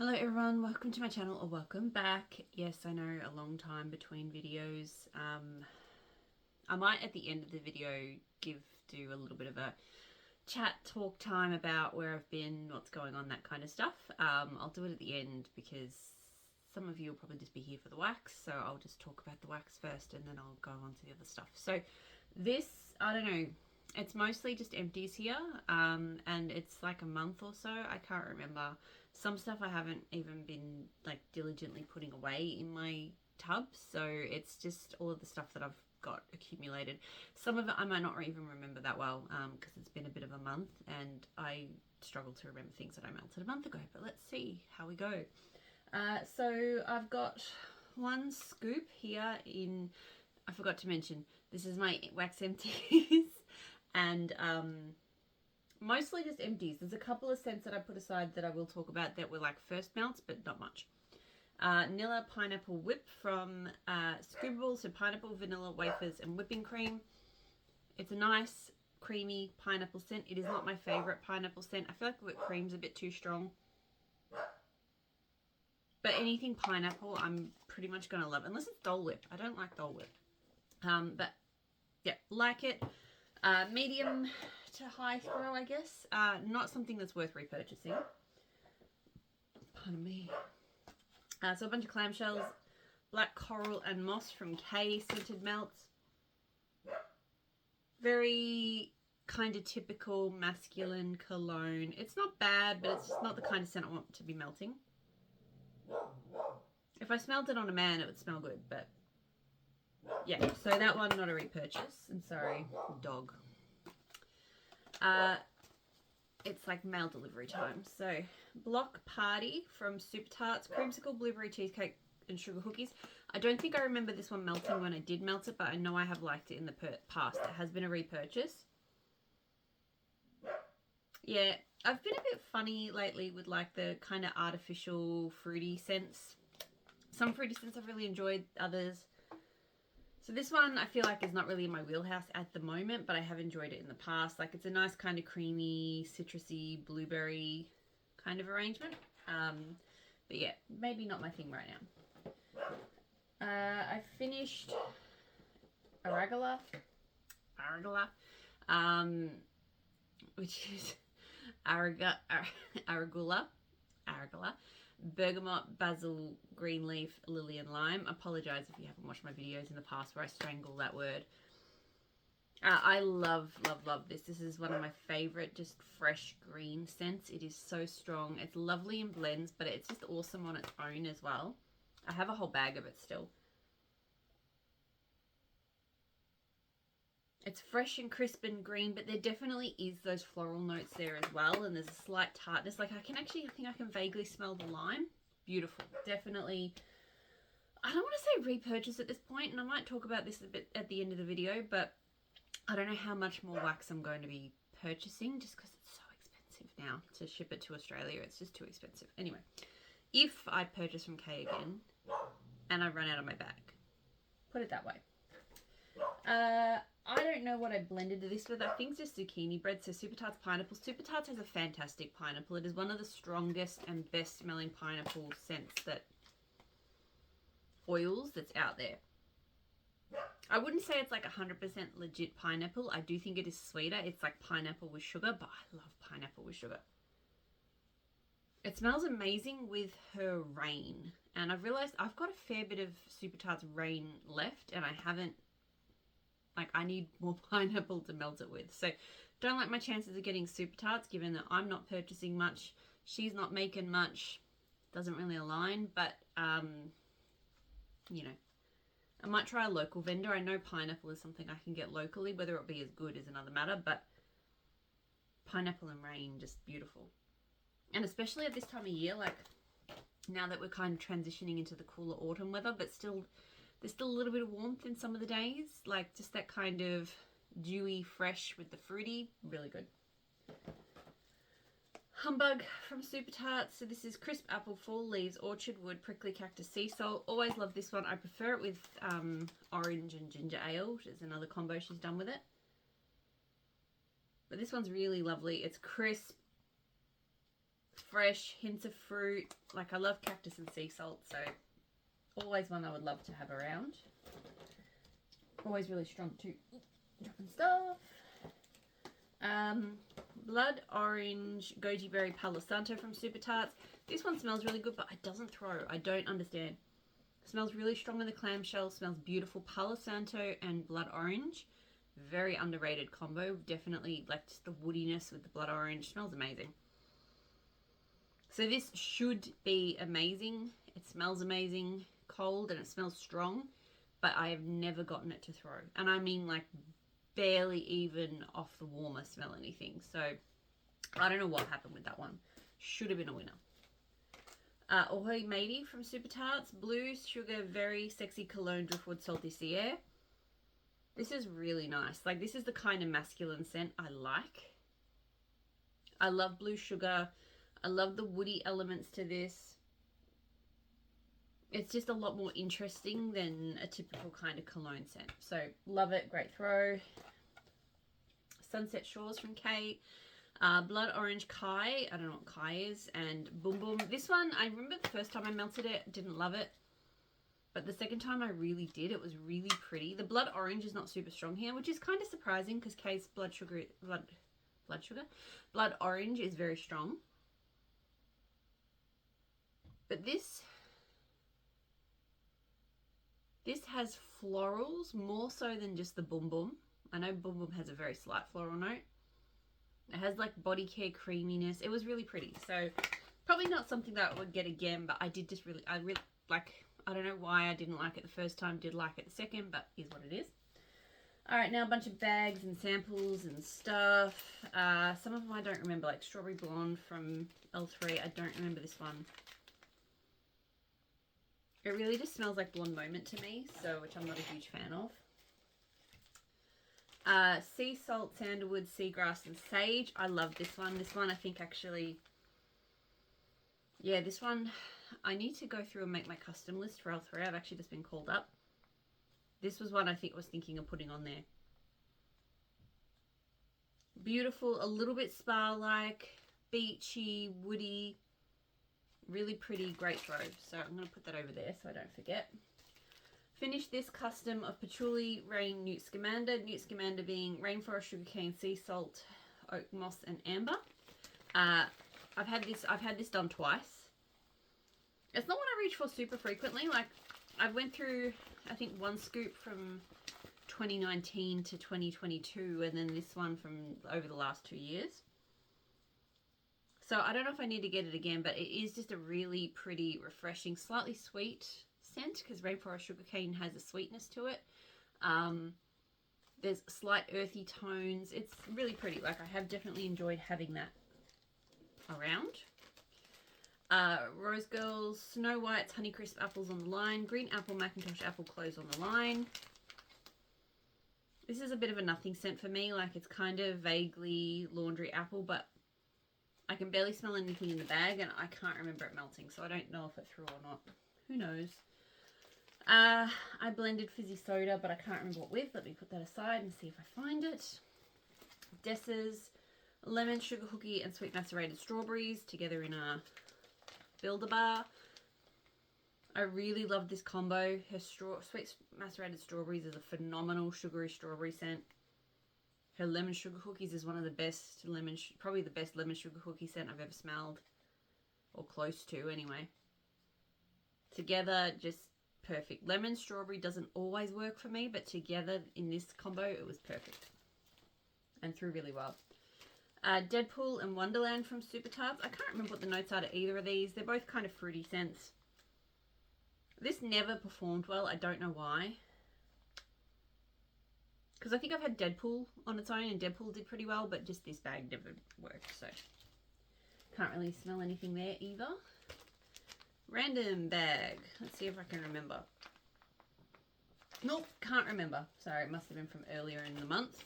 Hello everyone, welcome to my channel or welcome back. Yes, I know, a long time between videos. I might at the end of the video do a little bit of a chat talk time about where I've been, what's going on, that kind of stuff. I'll do it at the end because some of you will probably just be here for the wax, so I'll just talk about the wax first and then I'll go on to the other stuff. So this, I don't know, it's mostly just empties here, and it's like a month or so, I can't remember. Some stuff I haven't even been like diligently putting away in my tub, so it's just all of the stuff that I've got accumulated. Some of it I might not even remember that well, because it's been a bit of a month and I struggle to remember things that I melted a month ago, but let's see how we go. So I've got one scoop here in, I forgot to mention, this is my wax empties and mostly just empties. There's a couple of scents that I put aside that I will talk about that were like first melts, but not much. Nilla Pineapple Whip from Scoopable, so pineapple, vanilla, wafers, and whipping cream. It's a nice, creamy pineapple scent. It is not my favourite pineapple scent. I feel like whipped cream's a bit too strong. But anything pineapple, I'm pretty much going to love. Unless it's Dole Whip. I don't like Dole Whip. But, yeah, like it. Medium to high throw, I guess. Not something that's worth repurchasing. Pardon me. So a bunch of clamshells, black coral and moss from K scented melts. Very kind of typical masculine cologne. It's not bad, but it's just not the kind of scent I want to be melting. If I smelled it on a man, it would smell good, but yeah. So that one, not a repurchase. And sorry, dog. It's like mail delivery time. So Block Party from Super Tarts, creamsicle, blueberry cheesecake, and sugar cookies. I don't think I remember this one melting when I did melt it, but I know I have liked it in the past. It has been a repurchase. Yeah, I've been a bit funny lately with like the kind of artificial fruity scents. Some fruity scents I've really enjoyed, others. So this one I feel like is not really in my wheelhouse at the moment, but I have enjoyed it in the past. Like it's a nice kind of creamy, citrusy, blueberry kind of arrangement. But yeah, maybe not my thing right now. I finished Arugula, which is Arugula, bergamot, basil, green leaf, lily and lime. Apologise if you haven't watched my videos in the past where I strangle that word. I love this. This is one of my favourite just fresh green scents. It is so strong. It's lovely in blends, but it's just awesome on its own as well. I have a whole bag of it still. It's fresh and crisp and green, but there definitely is those floral notes there as well, and there's a slight tartness. Like I think I can vaguely smell the lime. Beautiful. Definitely. I don't want to say repurchase at this point, and I might talk about this a bit at the end of the video, but I don't know how much more wax I'm going to be purchasing just because it's so expensive now to ship it to Australia. It's just too expensive. Anyway, if I purchase from K again and I run out of my bag, put it that way. I don't know what I blended this with. I think just zucchini bread. So Super Tarts pineapple. Super Tarts has a fantastic pineapple. It is one of the strongest and best smelling pineapple scents that oils that's out there. I wouldn't say it's like 100% legit pineapple. I do think it is sweeter. It's like pineapple with sugar, but I love pineapple with sugar. It smells amazing with her rain. And I've realised I've got a fair bit of Super Tarts rain left and I haven't, like I need more pineapple to melt it with. So don't like my chances of getting Super Tarts given that I'm not purchasing much. She's not making much. Doesn't really align, but you know. I might try a local vendor. I know pineapple is something I can get locally. Whether it be as good is another matter, but pineapple and rain, just beautiful. And especially at this time of year, like now that we're kind of transitioning into the cooler autumn weather, but still, there's still a little bit of warmth in some of the days. Like just that kind of dewy, fresh with the fruity, really good. Humbug from Super Tarts. So this is crisp apple, fall leaves, orchard wood, prickly cactus, sea salt. Always love this one. I prefer it with orange and ginger ale, which is another combo she's done with it. But this one's really lovely. It's crisp. fresh, hints of fruit. Like, I love cactus and sea salt, so always one I would love to have around. Always really strong too. Dropping stuff. Blood Orange Goji Berry Palo Santo from Super Tarts. This one smells really good, but it doesn't throw. I don't understand. Smells really strong in the clamshell. Smells beautiful. Palo Santo and Blood Orange. Very underrated combo. Definitely like just the woodiness with the Blood Orange. Smells amazing. So this should be amazing. It smells amazing. Cold and it smells strong. But I have never gotten it to throw. And I mean like barely even off the warmer smell anything. So I don't know what happened with that one. Should have been a winner. Ahoy Matey from Super Tarts. Blue Sugar Very Sexy Cologne Driftwood Salty Sea Air. This is really nice. Like, this is the kind of masculine scent I like. I love Blue Sugar. I love the woody elements to this. It's just a lot more interesting than a typical kind of cologne scent. So, love it. Great throw. Sunset Shores from Kate. Blood Orange Kai. I don't know what Kai is. And Boom Boom. This one, I remember the first time I melted it, didn't love it. But the second time I really did. It was really pretty. The Blood Orange is not super strong here, which is kind of surprising because Kay's Blood Orange is very strong. But this has florals more so than just the Boom Boom. I know Boom Boom has a very slight floral note. It has like body care creaminess. It was really pretty. So probably not something that I would get again, but I really like, I don't know why I didn't like it the first time, did like it the second, but is what it is. All right, now a bunch of bags and samples and stuff. Some of them I don't remember, like Strawberry Blonde from L3. I don't remember this one. It really just smells like Blonde Moment to me, so which I'm not a huge fan of. Sea Salt, Sandalwood, Seagrass, and Sage. I love this one. This one I think actually, yeah, this one, I need to go through and make my custom list for L3. I've actually just been called up. This was one I think I was thinking of putting on there. Beautiful, a little bit spa-like, beachy, woody, really pretty, great throw. So I'm going to put that over there so I don't forget. Finish this custom of Patchouli, Rain, Newt Scamander. Newt Scamander being Rainforest, Sugarcane, Sea Salt, Oak Moss, and Amber. I've had this done twice. It's not what I reach for super frequently. Like, I went through, I think, one scoop from 2019 to 2022, and then this one from over the last 2 years. So I don't know if I need to get it again, but it is just a really pretty, refreshing, slightly sweet scent because Rainforest Sugarcane has a sweetness to it. There's slight earthy tones. It's really pretty. Like, I have definitely enjoyed having that around. Rose Girls, Snow White's Honeycrisp Apples on the line. Green Apple, Macintosh Apple Close on the line. This is a bit of a nothing scent for me. Like, it's kind of vaguely laundry apple, but I can barely smell anything in the bag, and I can't remember it melting, so I don't know if it threw or not. Who knows? I blended fizzy soda, but I can't remember what with. Let me put that aside and see if I find it. Dessa's Lemon, Sugar Cookie, and Sweet Macerated Strawberries together in a Build-A-Bar. I really love this combo. Her Sweet Macerated Strawberries is a phenomenal sugary strawberry scent. Her Lemon Sugar Cookies is one of the best probably the best lemon sugar cookie scent I've ever smelled. Or close to, anyway. Together, just perfect. Lemon strawberry doesn't always work for me, but together in this combo, it was perfect. And threw really well. Deadpool and Wonderland from Super Tarts. I can't remember what the notes are to either of these. They're both kind of fruity scents. This never performed well. I don't know why. Because I think I've had Deadpool on its own, and Deadpool did pretty well, but just this bag never worked, so can't really smell anything there either. Random bag. Let's see if I can remember. Nope, can't remember. Sorry, it must have been from earlier in the month.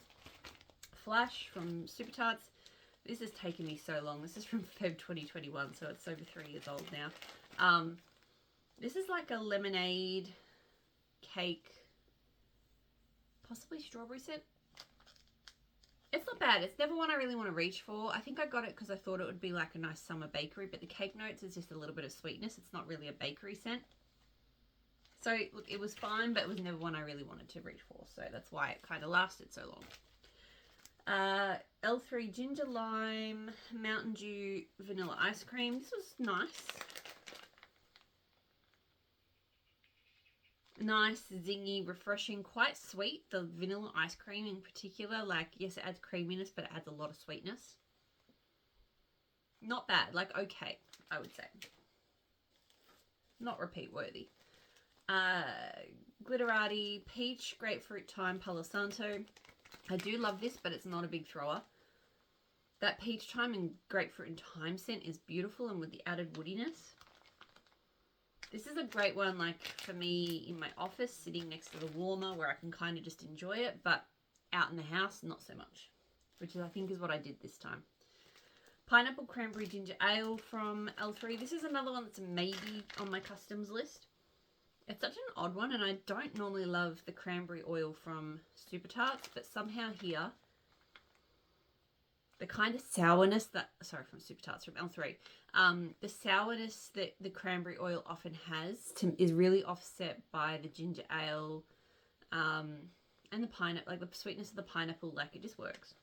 Flash from Super Tarts. This has taken me so long. This is from Feb 2021, so it's over 3 years old now. This is like a lemonade cake, possibly strawberry scent. It's not bad. It's never one I really want to reach for. I think I got it because I thought it would be like a nice summer bakery, but the cake notes is just a little bit of sweetness. It's not really a bakery scent. So look, it was fine, but it was never one I really wanted to reach for. So that's why it kind of lasted so long. L3 Ginger Lime Mountain Dew Vanilla Ice Cream. This was nice. Nice, zingy, refreshing, quite sweet. The vanilla ice cream in particular, like, yes, it adds creaminess, but it adds a lot of sweetness. Not bad, like, okay, I would say. Not repeat worthy. Glitterati Peach Grapefruit Thyme Palo Santo. I do love this, but it's not a big thrower. That peach thyme and grapefruit and thyme scent is beautiful, and with the added woodiness. This is a great one, like, for me in my office, sitting next to the warmer where I can kind of just enjoy it, but out in the house, not so much, which is, I think, is what I did this time. Pineapple Cranberry Ginger Ale from L3. This is another one that's a maybe on my customs list. It's such an odd one, and I don't normally love the cranberry oil from Super Tarts, but somehow here, the kind of sourness that, sorry, from Super Tarts, from L3, the sourness that the cranberry oil often has is really offset by the ginger ale and the pineapple, like the sweetness of the pineapple, like it just works.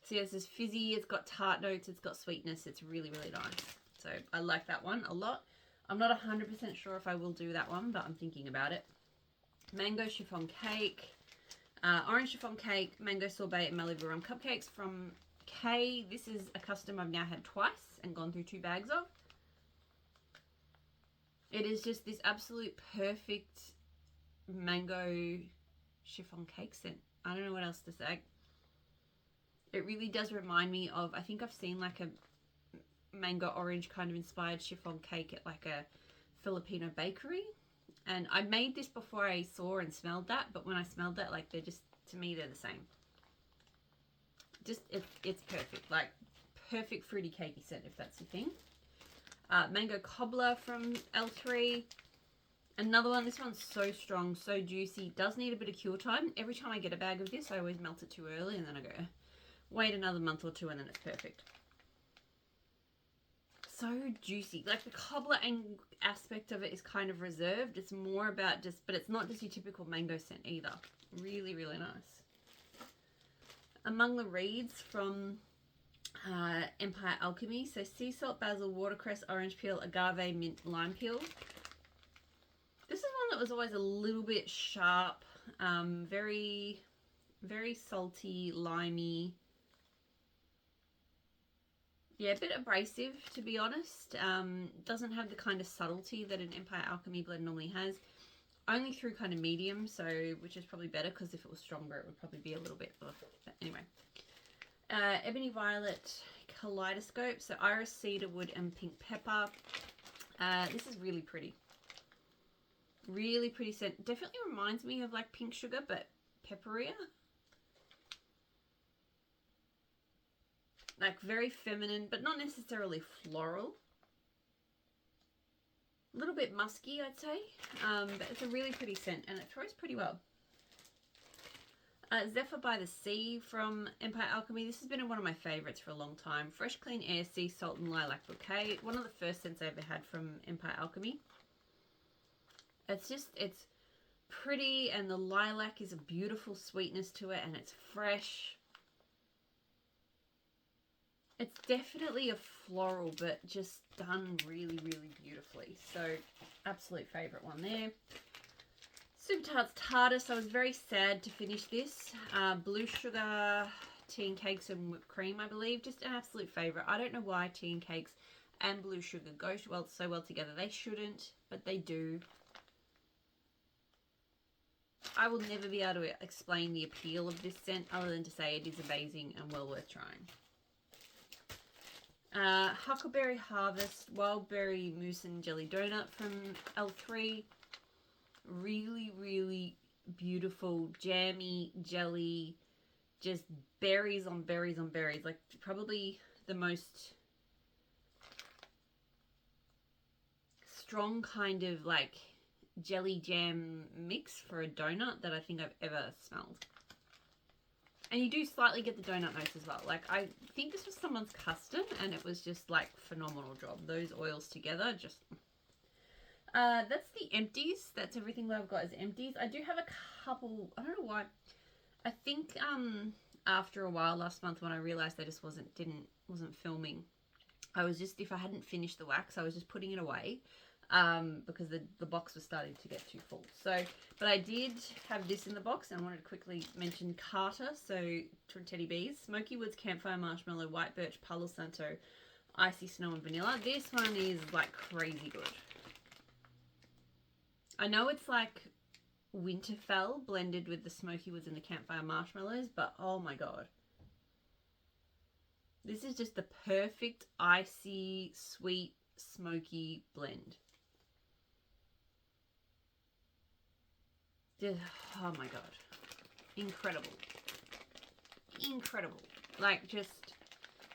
So yes, it's fizzy, it's got tart notes, it's got sweetness, it's really, really nice. So I like that one a lot. I'm not 100% sure if I will do that one, but I'm thinking about it. Mango Chiffon Cake. Orange chiffon cake, mango sorbet, and Malibu rum cupcakes from K. This is a custom I've now had twice and gone through 2 bags of. It is just this absolute perfect mango chiffon cake scent. I don't know what else to say. It really does remind me of, I think I've seen like a mango orange kind of inspired chiffon cake at like a Filipino bakery. And I made this before I saw and smelled that, but when I smelled that, like, they're just, to me, they're the same. Just, it's perfect. Like, perfect fruity cakey scent, if that's the thing. Mango Cobbler from L3. Another one. This one's so strong, so juicy. Does need a bit of cure time. Every time I get a bag of this, I always melt it too early, and then I go, wait another month or two, and then it's perfect. So juicy. Like, the cobbler aspect of it is kind of reserved. It's more about just, but it's not just your typical mango scent either. Really, really nice. Among the Reeds from Empire Alchemy. So sea salt, basil, watercress, orange peel, agave, mint, lime peel. This is one that was always a little bit sharp. Very, very salty, limey. Yeah, a bit abrasive, to be honest. Doesn't have the kind of subtlety that an Empire Alchemy blend normally has. Only through kind of medium, so which is probably better, because if it was stronger, it would probably be a little bit. Ugh. But anyway, Ebony Violet Kaleidoscope. So iris, cedarwood, and pink pepper. This is really pretty. Really pretty scent. Definitely reminds me of like pink sugar, but pepperier. Like very feminine, but not necessarily floral. A little bit musky, I'd say. But it's a really pretty scent, and it throws pretty well. Zephyr by the Sea from Empire Alchemy. This has been one of my favorites for a long time. Fresh, clean air, sea salt, and lilac bouquet. One of the first scents I ever had from Empire Alchemy. It's pretty, and the lilac is a beautiful sweetness to it, and it's fresh. It's definitely a floral, but just done really, really beautifully. So, absolute favourite one there. Super Tarts Tardis. I was very sad to finish this. Blue sugar, tea and cakes, and whipped cream, I believe. Just an absolute favourite. I don't know why tea and cakes and blue sugar go so well together. They shouldn't, but they do. I will never be able to explain the appeal of this scent other than to say it is amazing and well worth trying. Huckleberry Harvest Wild Berry Mousse and Jelly Donut from L3. Really, really beautiful, jammy, jelly, just berries on berries on berries. Like, probably the most strong kind of like jelly jam mix for a donut that I think I've ever smelled. And you do slightly get the donut notes as well. Like, I think this was someone's custom, and it was just, like, phenomenal job. Those oils together, just... that's the empties. That's everything that I've got is empties. I do have a couple... I don't know why. I think, after a while last month when I realised I just wasn't filming, I was just... If I hadn't finished the wax, I was just putting it away. Because the box was starting to get too full. So, but I did have this in the box, and I wanted to quickly mention Carter. So, Teddy Bees, Smoky Woods Campfire Marshmallow, White Birch, Palo Santo, Icy Snow and Vanilla. This one is like crazy good. I know it's like Winterfell blended with the Smoky Woods and the Campfire Marshmallows, but oh my god. This is just the perfect icy, sweet, smoky blend. Oh my god, incredible, incredible. Like, just,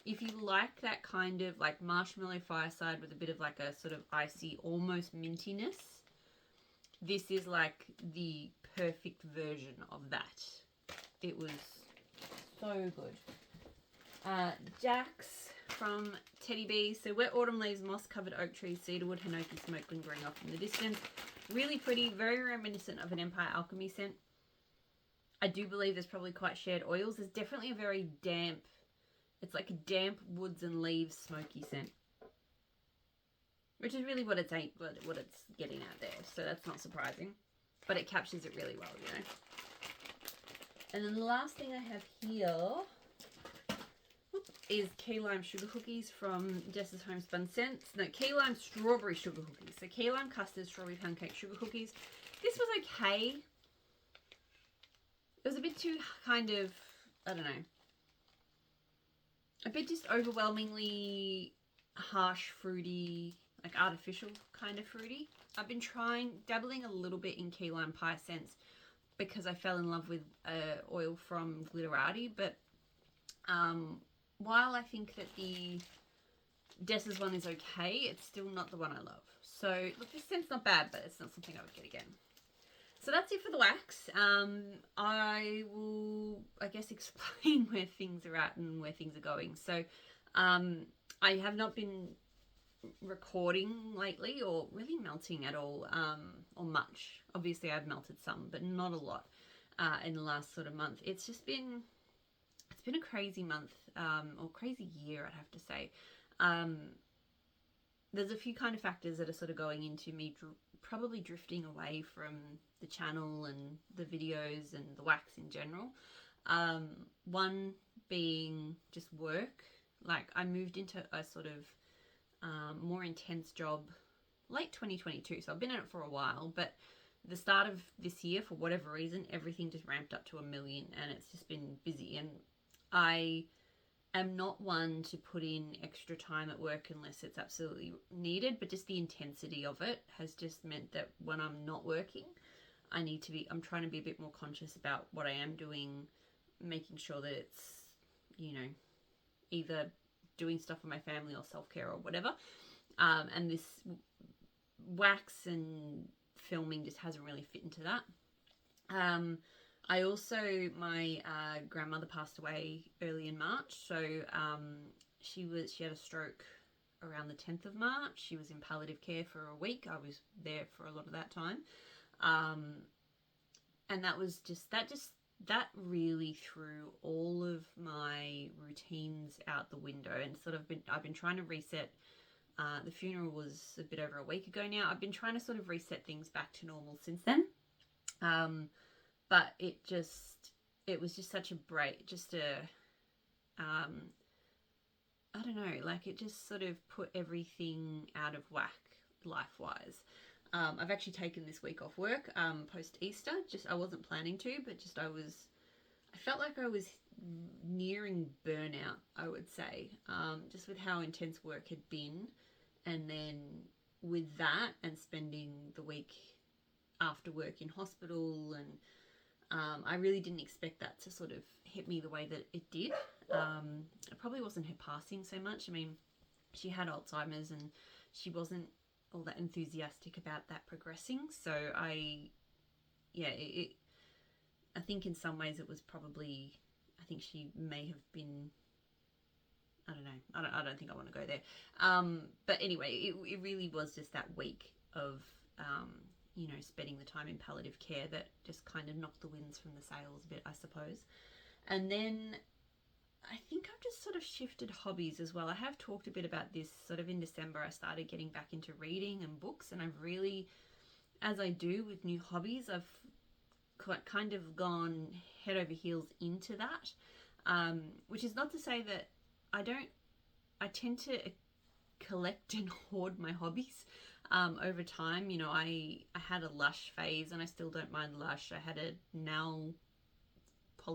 if you like that kind of like marshmallow fireside with a bit of like a sort of icy, almost mintiness, this is like the perfect version of that. It was so good. Jack's from Teddy Bees. So Wet Autumn Leaves, Moss Covered Oak Trees, Cedarwood, Hinoki Smoke lingering off in the distance. Really pretty, very reminiscent of an Empire Alchemy scent. I do believe there's probably quite shared oils. There's definitely a very damp, it's like a damp woods and leaves smoky scent. Which is really what it's getting at there. So that's not surprising. But it captures it really well, you know. And then the last thing I have here is key lime sugar cookies from Jess's Homespun Scents. No, key lime strawberry sugar cookies. So key lime custard strawberry pancake sugar cookies. This was okay. It was a bit too kind of, I don't know, a bit just overwhelmingly harsh, fruity, like artificial kind of fruity. I've been dabbling a little bit in key lime pie scents because I fell in love with oil from Glitterati, but while I think that the Dessa's one is okay, it's still not the one I love. So, look, this scent's not bad, but it's not something I would get again. So that's it for the wax. I will, I guess, explain where things are at and where things are going. So, I have not been recording lately or really melting at all, or much. Obviously, I've melted some, but not a lot in the last sort of month. It's been a crazy month, or crazy year, I'd have to say. There's a few kind of factors that are sort of going into me probably drifting away from the channel and the videos and the wax in general. One being just work. Like, I moved into a sort of more intense job late 2022, so I've been in it for a while, but the start of this year, for whatever reason, everything just ramped up to 1,000,000, and it's just been busy. And I am not one to put in extra time at work unless it's absolutely needed, but just the intensity of it has just meant that when I'm not working, I'm trying to be a bit more conscious about what I am doing, making sure that it's, you know, either doing stuff for my family or self-care or whatever. And this wax and filming just hasn't really fit into that. I also, my grandmother passed away early in March, so she had a stroke around the 10th of March. She was in palliative care for a week. I was there for a lot of that time. And that really threw all of my routines out the window, and I've been trying to reset. The funeral was a bit over a week ago now. I've been trying to sort of reset things back to normal since then. But it was just such a break, I don't know, like it just sort of put everything out of whack life-wise. I've actually taken this week off work, post-Easter. I wasn't planning to, but I felt like I was nearing burnout, I would say, just with how intense work had been. And then with that and spending the week after work in hospital, and I really didn't expect that to sort of hit me the way that it did. It probably wasn't her passing so much. I mean, she had Alzheimer's and she wasn't all that enthusiastic about that progressing. So I think in some ways it was probably, I think she may have been, I don't know. I don't think I want to go there. But anyway, it really was just that week of, you know, spending the time in palliative care that just kind of knocked the winds from the sails a bit, I suppose. And then I think I've just sort of shifted hobbies as well. I have talked a bit about this. Sort of in December, I started getting back into reading and books, and I've really, as I do with new hobbies, I've kind of gone head over heels into that, which is not to say that I tend to collect and hoard my hobbies over time. You know, I had a Lush phase, and I still don't mind Lush. I had a nail,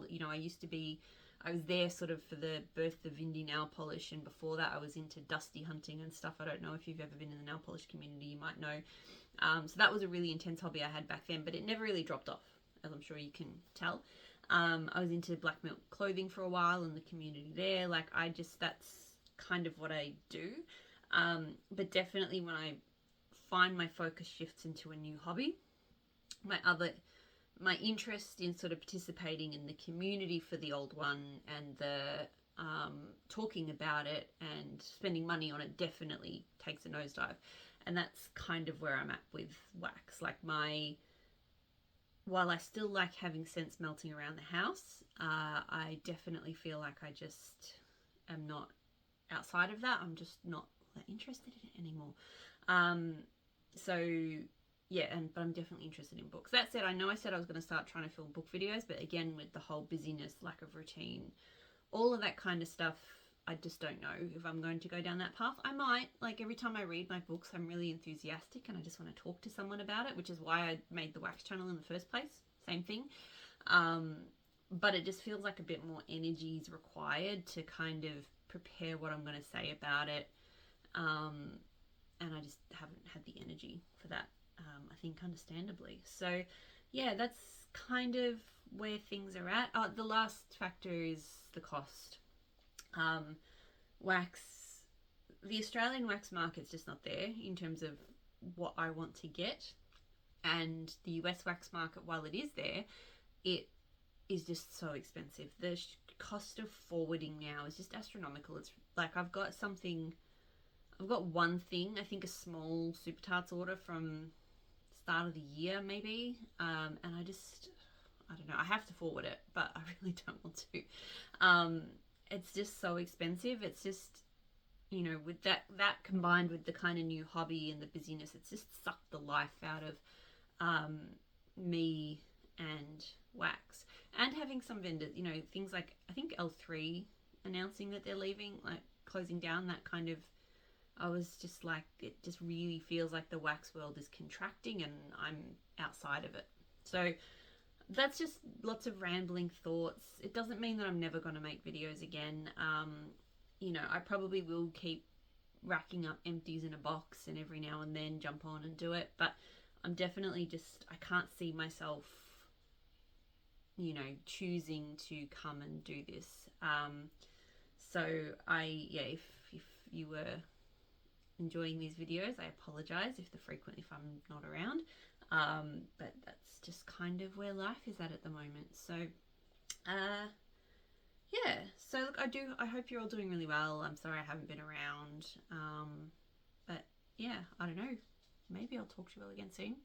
you know, I was there sort of for the birth of indie nail polish, and before that I was into dusty hunting and stuff. I don't know if you've ever been in the nail polish community, you might know. So that was a really intense hobby I had back then, but it never really dropped off, as I'm sure you can tell. I was into black milk clothing for a while in the community there. Like, that's kind of what I do. But definitely when I find my focus shifts into a new hobby, my interest in sort of participating in the community for the old one, and the talking about it and spending money on it, definitely takes a nosedive. And that's kind of where I'm at with wax. Like, while I still like having scents melting around the house, I definitely feel like I just am not, outside of that, I'm just not that interested in it anymore. So yeah, but I'm definitely interested in books. That said, I know I said I was going to start trying to film book videos, but again, with the whole busyness, lack of routine, all of that kind of stuff, I just don't know if I'm going to go down that path. I might. Like, every time I read my books, I'm really enthusiastic and I just want to talk to someone about it, which is why I made the wax channel in the first place. Same thing. But it just feels like a bit more energy is required to kind of prepare what I'm going to say about it. And I just haven't had the energy for that, I think, understandably. So yeah, that's kind of where things are at. The last factor is the cost. Wax, the Australian wax market's just not there in terms of what I want to get, and the US wax market, while it is there, it is just so expensive. The cost of forwarding now is just astronomical. It's like I've got one thing, I think a small Super Tarts order from start of the year maybe, and I don't know, I have to forward it, but I really don't want to. It's just so expensive. It's just, you know, with that combined with the kind of new hobby and the busyness, it's just sucked the life out of me and wax. And having some vendors, you know, things like, I think L3 announcing that they're leaving, like closing down, that kind of, I was just like, it just really feels like the wax world is contracting and I'm outside of it. So that's just lots of rambling thoughts. It doesn't mean that I'm never going to make videos again. You know, I probably will keep racking up empties in a box and every now and then jump on and do it, but I'm definitely just, I can't see myself, you know, choosing to come and do this. So if you were enjoying these videos, I apologize if I'm not around, but that's just kind of where life is at the moment. So yeah, so look, I hope you're all doing really well. I'm sorry I haven't been around, but yeah, I don't know, maybe I'll talk to you all again soon.